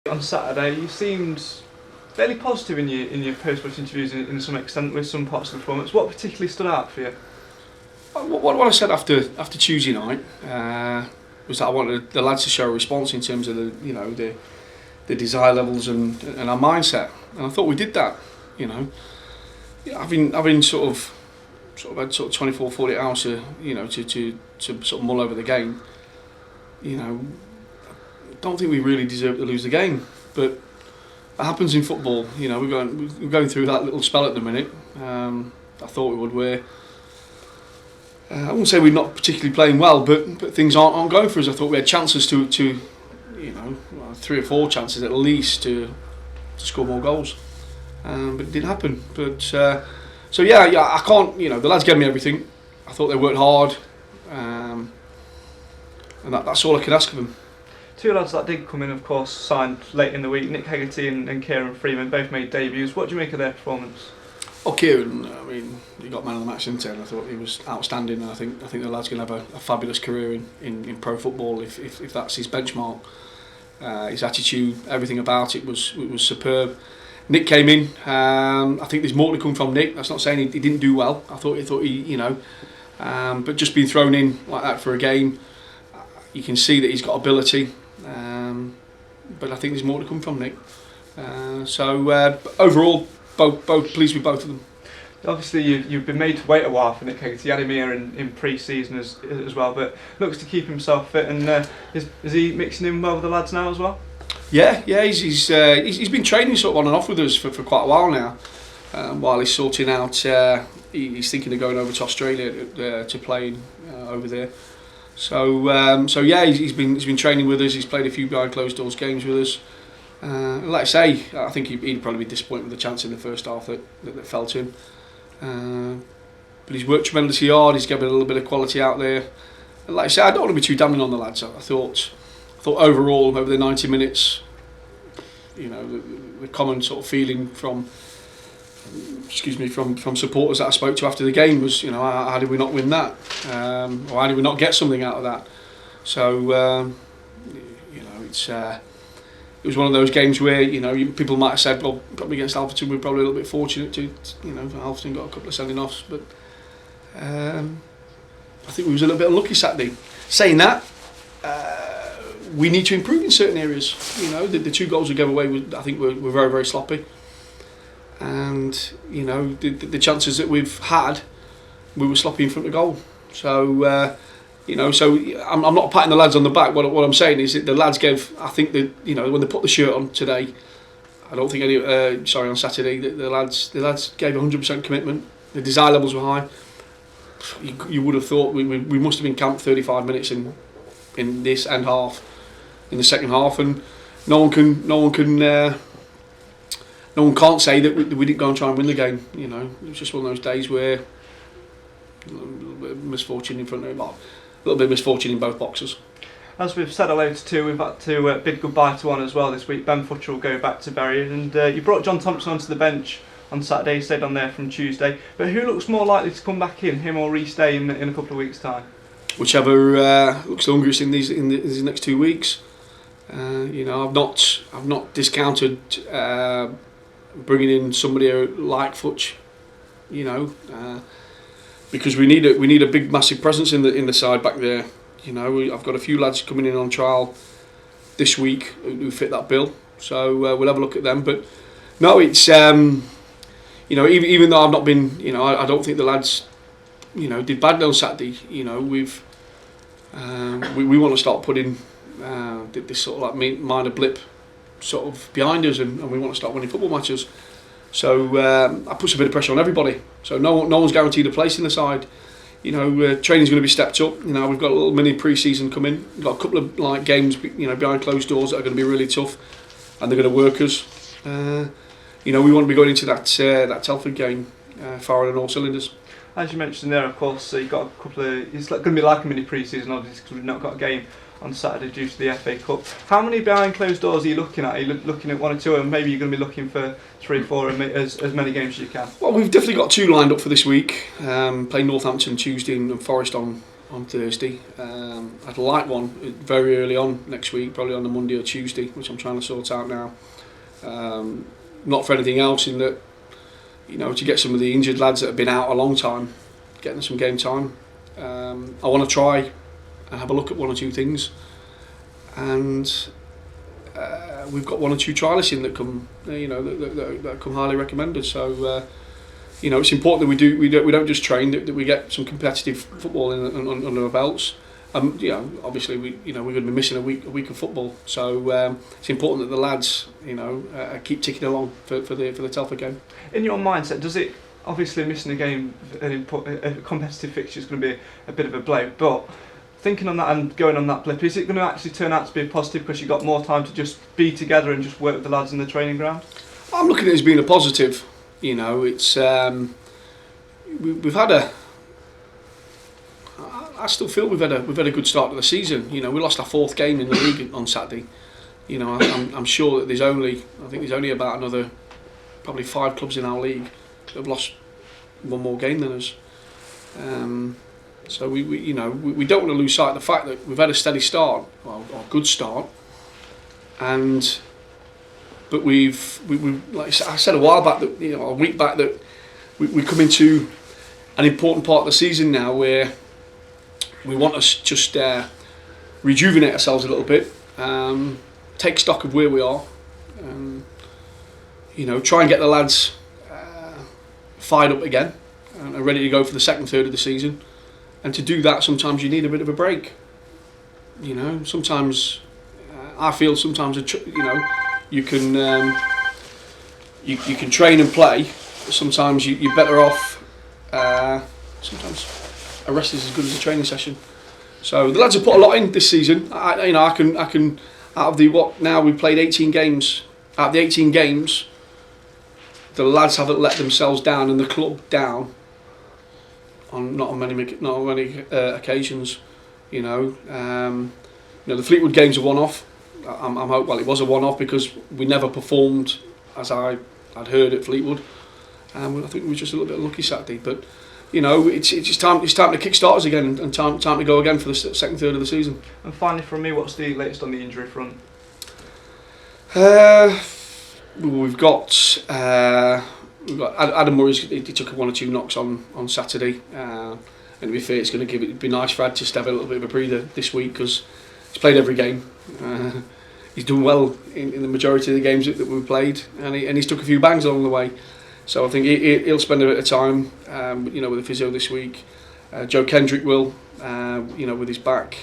On Saturday, you seemed fairly positive in your post-match interviews in some extent with some parts of the performance. What particularly stood out for you? What I said after Tuesday night was that I wanted the lads to show a response in terms of the desire levels and our mindset, and I thought we did that. Having sort of had 24, 48 hours to sort of mull over the game. I don't think we really deserve to lose the game, but it happens in football. We're going through that little spell at the minute. I thought we would. Where I wouldn't say we're not particularly playing well, but things aren't going for us. I thought we had chances to 3 or 4 chances at least to score more goals, but it didn't happen. But I can't. The lads gave me everything. I thought they worked hard, and that's all I can ask of them. 2 lads that did come in, of course, signed late in the week. Nick Hegarty and Kieran Freeman both made debuts. What do you make of their performance? Oh, Kieran, he got man of the match, didn't he? And I thought he was outstanding. And I think the lad's going to have a fabulous career in pro football if that's his benchmark. His attitude, everything about it was superb. Nick came in. I think there's more to come from Nick. That's not saying he didn't do well. I thought he but just being thrown in like that for a game, you can see that he's got ability. But I think there's more to come from Nick. Overall, both pleased with both of them. Obviously, you've been made to wait a while for Nick Hegarty. You had him here in pre-season as well, but looks to keep himself fit. And is he mixing in well with the lads now as well? Yeah. He's been training sort of on and off with us for quite a while now. While he's sorting out, he's thinking of going over to Australia to play over there. He's been training with us. He's played a few behind closed doors games with us. Like I say, I think he'd probably be disappointed with the chance in the first half that fell to him. But he's worked tremendously hard. He's given a little bit of quality out there. And like I say, I don't want to be too damning on the lads. I thought overall over the 90 minutes, the common sort of feeling from supporters that I spoke to after the game was, how did we not win that? Or how did we not get something out of that? So, it was one of those games where, people might have said, well, probably against Alfreton we're probably a little bit fortunate to, Alfreton got a couple of sending offs, but I think we was a little bit unlucky Saturday. Saying that, we need to improve in certain areas. The 2 goals we gave away, I think, were very, very sloppy. And the chances that we've had, we were sloppy in front of goal. So I'm not patting the lads on the back. What I'm saying is that the lads gave, I think that when they put the shirt on today, I don't think on Saturday, the lads gave 100% commitment. The desire levels were high. You would have thought we must have been camped 35 minutes in this end half, in the second half, and no one can't say that we didn't go and try and win the game. It was just one of those days where a little bit of misfortune in front of him, a little bit of misfortune in both boxes. As we've said hello to 2, we've had to bid goodbye to 1 as well this week. Ben Futcher will go back to Bury, and you brought John Thompson onto the bench on Saturday. He stayed on there from Tuesday. But who looks more likely to come back in, him or re-stay in a couple of weeks' time? Whichever looks the hungriest in these next 2 weeks. I've not discounted bringing in somebody like Futch, because we need a big, massive presence in the side back there. I've got a few lads coming in on trial this week who fit that bill, so we'll have a look at them. But no, it's even though I've not been, I don't think the lads, did badly on Saturday. We want to start putting this sort of like minor blip sort of behind us, and we want to start winning football matches. So that puts a bit of pressure on everybody. So no one's guaranteed a place in the side. Training's going to be stepped up. We've got a little mini pre-season coming. We've got a couple of games, behind closed doors that are going to be really tough, and they're going to work us. We want to be going into that Telford game firing on all cylinders. As you mentioned there, of course, you've got a couple of. It's going to be like a mini pre-season, obviously, because we've not got a game on Saturday due to the FA Cup. How many behind closed doors are you looking at? Are you looking at 1 or 2, and maybe you're going to be looking for 3 or 4 as many games as you can? Well, we've definitely got 2 lined up for this week. Playing Northampton Tuesday and Forest on on Thursday. I'd like one very early on next week, probably on the Monday or Tuesday, which I'm trying to sort out now. Not for anything else, in that, you know, to get some of the injured lads that have been out a long time, getting some game time. I want to try and have a look at one or two things, and we've got one or two trialists in that come, you know, that come highly recommended. So, you know, it's important that we don't just train, that we get some competitive football under our belts. You know, obviously we're going to be missing a week of football, so it's important that the lads, you know, keep ticking along for the Telford game. In your mindset, does it, obviously missing a game, a competitive fixture is going to be a bit of a blow, but thinking on that and going on that blip, is it going to actually turn out to be a positive because you've got more time to just be together and just work with the lads in the training ground? I'm looking at it as being a positive. You know, it's we've had a. I still feel we've had a good start to the season. You know, we lost our 4th game in the league on Saturday. You know, I'm sure that there's only about another probably 5 clubs in our league that have lost one more game than us. So we don't want to lose sight of the fact that we've had a steady start, or a good start, but we've like I said a while back, that, you know, a week back, that we come into an important part of the season now where we want to just rejuvenate ourselves a little bit, take stock of where we are, you know, try and get the lads fired up again and ready to go for the second third of the season. And to do that, sometimes you need a bit of a break. You know, sometimes I feel sometimes you know, you can you can train and play. But sometimes you're better off. Sometimes a rest is as good as a training session. So the lads have put a lot in this season. I can out of the now we've played 18 games. Out of the 18 games, the lads haven't let themselves down and the club down on not on many occasions. You know, the Fleetwood game's a one-off. Well, it was a one-off because we never performed as I'd heard at Fleetwood. I think we were just a little bit unlucky Saturday, but you know, it's time to kick starters again and time to go again for the second third of the season. And finally, from me, what's the latest on the injury front? We've got Adam Murray's. He took 1 or 2 knocks on Saturday, and to be fair, it'd be nice for Ad just to have a little bit of a breather this week because he's played every game. He's done well in the majority of the games that we've played, and he's took a few bangs along the way. So I think he'll spend a bit of time, you know, with the physio this week. Joe Kendrick will, you know, with his back.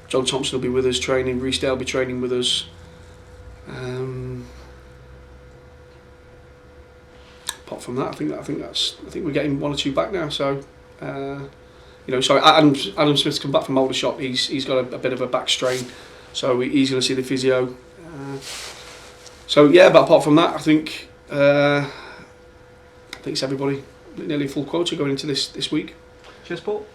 John Thompson will be with us training. Reece Dale will be training with us. Apart from that, I think we're getting 1 or 2 back now. So, you know, sorry, Adam Smith's come back from Aldershot. He's got a bit of a back strain, so he's going to see the physio. So yeah, but apart from that, I think it's everybody nearly full quota going into this week. Cheers, Paul.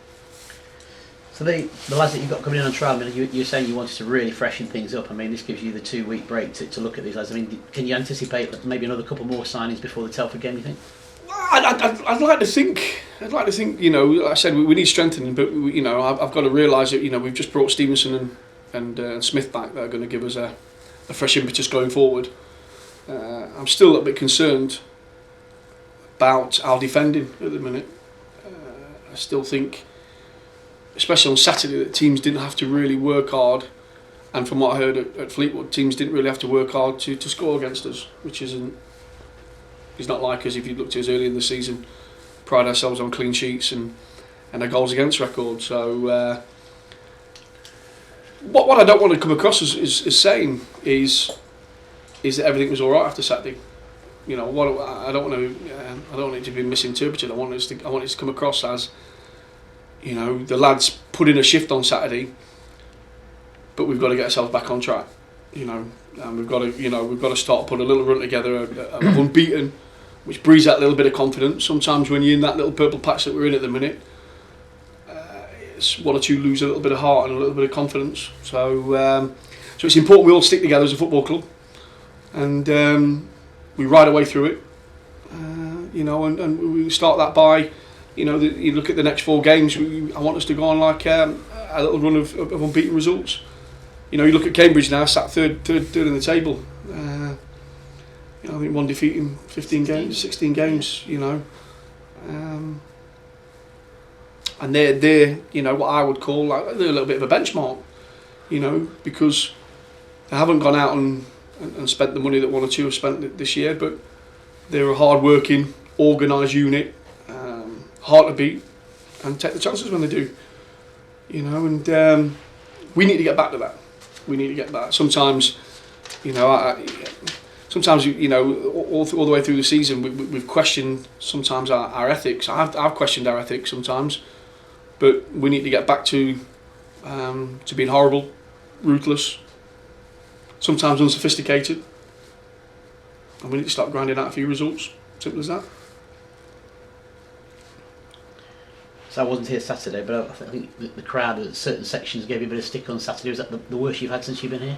So the lads that you've got coming in on trial, I mean, you're saying you wanted to really freshen things up. I mean, this gives you the 2-week break to look at these lads. I mean, can you anticipate maybe another couple more signings before the Telford game, you think? I'd like to think. You know, like I said, we need strengthening, but you know, I've got to realise that, you know, we've just brought Stevenson and Smith back that are going to give us a fresh impetus going forward. I'm still a little bit concerned about our defending at the minute. I still think, especially on Saturday, that teams didn't have to really work hard, and from what I heard at Fleetwood, teams didn't really have to work hard to score against us, which is not like us. If you looked at us early in the season, pride ourselves on clean sheets and a goals against record. So what I don't want to come across as saying is that everything was all right after Saturday. You know, I don't want it to be misinterpreted. I want it to come across as, you know, the lads put in a shift on Saturday, but we've got to get ourselves back on track. You know, and we've got to start putting a little run together of unbeaten, which breeds that little bit of confidence. Sometimes when you're in that little purple patch that we're in at the minute, it's 1 or 2 lose a little bit of heart and a little bit of confidence. So it's important we all stick together as a football club, and we ride our way through it. and we start that by, you look at the next 4 games. I want us to go on like a little run of unbeaten results. You look at Cambridge now, sat third in the table. I think one defeat in 15 games, 16 games. And they're what I would call they're a little bit of a benchmark. Because they haven't gone out and spent the money that 1 or 2 have spent this year, but they're a hard-working, organised unit, hard to beat, and take the chances when they do. And we need to get back to that. We need to get back. Sometimes, sometimes all the way through the season, we've questioned sometimes our ethics. I've questioned our ethics sometimes, but we need to get back to being horrible, ruthless, sometimes unsophisticated, and we need to start grinding out a few results. Simple as that. So I wasn't here Saturday, but I think the crowd at certain sections gave you a bit of stick on Saturday. Was that the worst you've had since you've been here?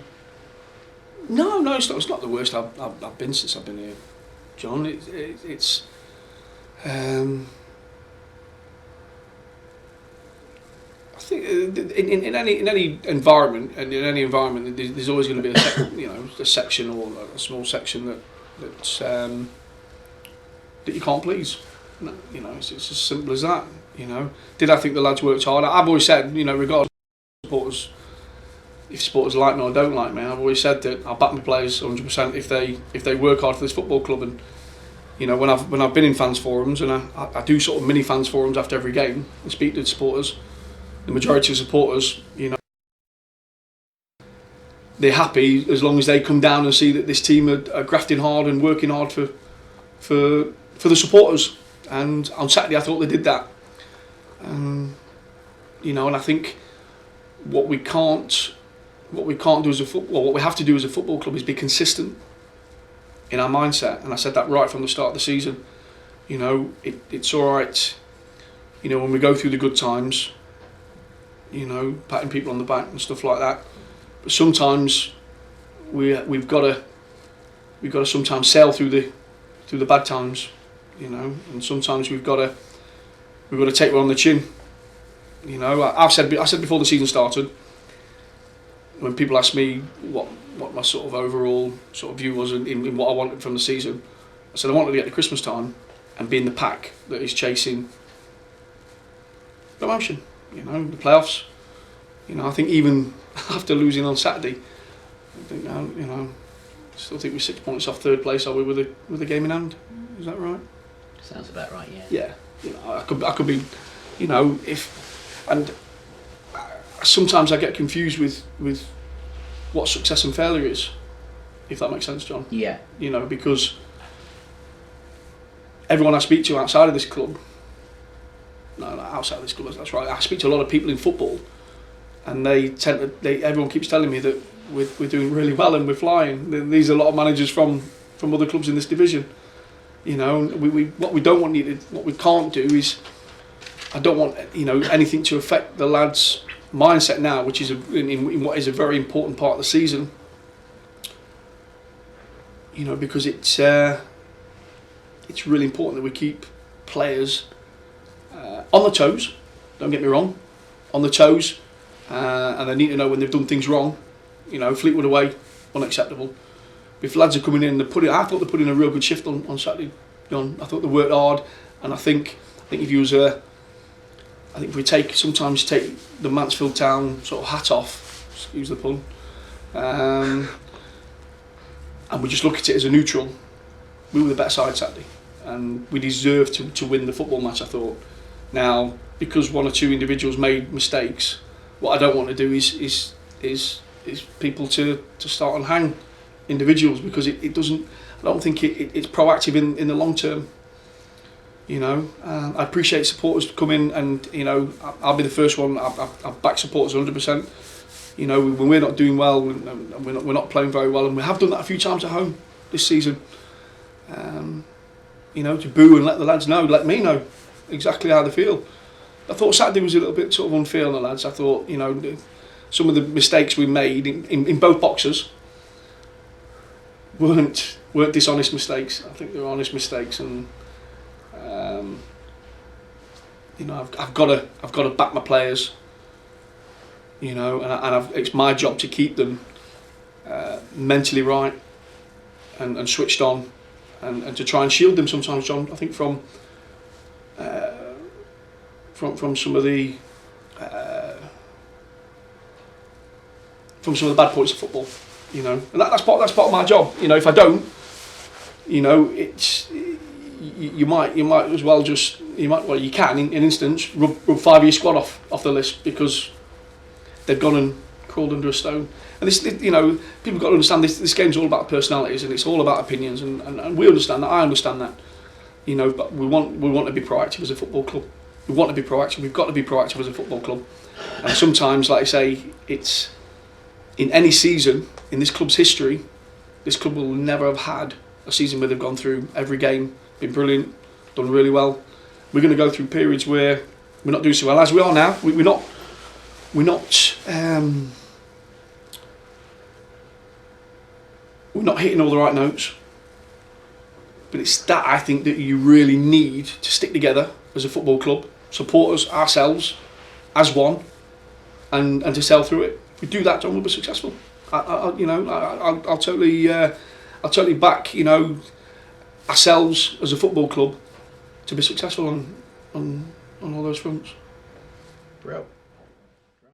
No, it's not the worst I've been since I've been here, John. It's I think in any environment, and in any environment, there's always going to be a section or a small section that you can't please. It's as simple as that. Did I think the lads worked hard? I've always said, regardless of supporters, if supporters like me or don't like me, I've always said that I'll back my players 100% if they work hard for this football club. And when I've been in fans forums, and I do sort of mini fans forums after every game and speak to the supporters, the majority of supporters, they're happy as long as they come down and see that this team are grafting hard and working hard for the supporters. And on Saturday I thought they did that. And I think what we can't do as a what we have to do as a football club is be consistent in our mindset. And I said that right from the start of the season. It's all right, when we go through the good times, patting people on the back and stuff like that. But sometimes we've got to sometimes sail through the bad times, and sometimes we've got to take one on the chin. I said before the season started, when people asked me what my sort of overall sort of view was in what I wanted from the season, I said I wanted to get to Christmas time and be in the pack that is chasing promotion. The playoffs. I think even after losing on Saturday, I think still think we're 6 points off third place. Are we with a game in hand? Is that right? Sounds about right. Yeah. Yeah. I could be, and sometimes I get confused with what success and failure is, if that makes sense, John. Yeah. Because everyone I speak to outside of this club. No, outside of this club, that's right. I speak to a lot of people in football, and everyone keeps telling me that we're doing really well and we're flying. These are a lot of managers from other clubs in this division. What we can't do is, I don't want anything to affect the lads' mindset now, which is in what is a very important part of the season. Because it's really important that we keep players on the toes. Don't get me wrong, on the toes, and they need to know when they've done things wrong. Fleetwood away, unacceptable. If lads are coming in, I thought they put in a real good shift on Saturday. I thought they worked hard, and I think if you if we sometimes take the Mansfield Town sort of hat off, excuse the pun, and we just look at it as a neutral, we were the better side Saturday, and we deserved to win the football match. I thought. Now, because 1 or 2 individuals made mistakes, what I don't want to do is people to start and hang individuals, because it doesn't. I don't think it's proactive in the long term. I appreciate supporters to come in, and I'll be the first one. I back supporters 100%. When we're not doing well, and we're not playing very well, and we have done that a few times at home this season. To boo and let the lads know, let me know exactly how they feel. I thought Saturday was a little bit sort of unfair on the lads. I thought some of the mistakes we made in both boxes weren't dishonest mistakes. I think they were honest mistakes, and You know, I've got to back my players. You know, and it's my job to keep them mentally right and switched on, and to try and shield them sometimes, John. I think from some of the bad points of football. You know, and that's part of my job. You know, if I don't, you know, it's you might as well just you can in instance rub 5 of your squad off the list because they've gone and crawled under a stone. And this, you know, people got to understand this game's all about personalities and it's all about opinions, and we understand that. I understand that. You know, but we want to be proactive as a football club. We want to be proactive. We've got to be proactive as a football club. And sometimes, like I say, it's in any season in this club's history, this club will never have had a season where they've gone through every game, been brilliant, done really well. We're going to go through periods where we're not doing so well as we are now. We're not hitting all the right notes. But it's that I think that you really need to stick together as a football club, supporters, ourselves, as one, and to sail through it. If we do that, John, we'll be successful. I'll totally back, you know, ourselves as a football club to be successful on all those fronts. Bro.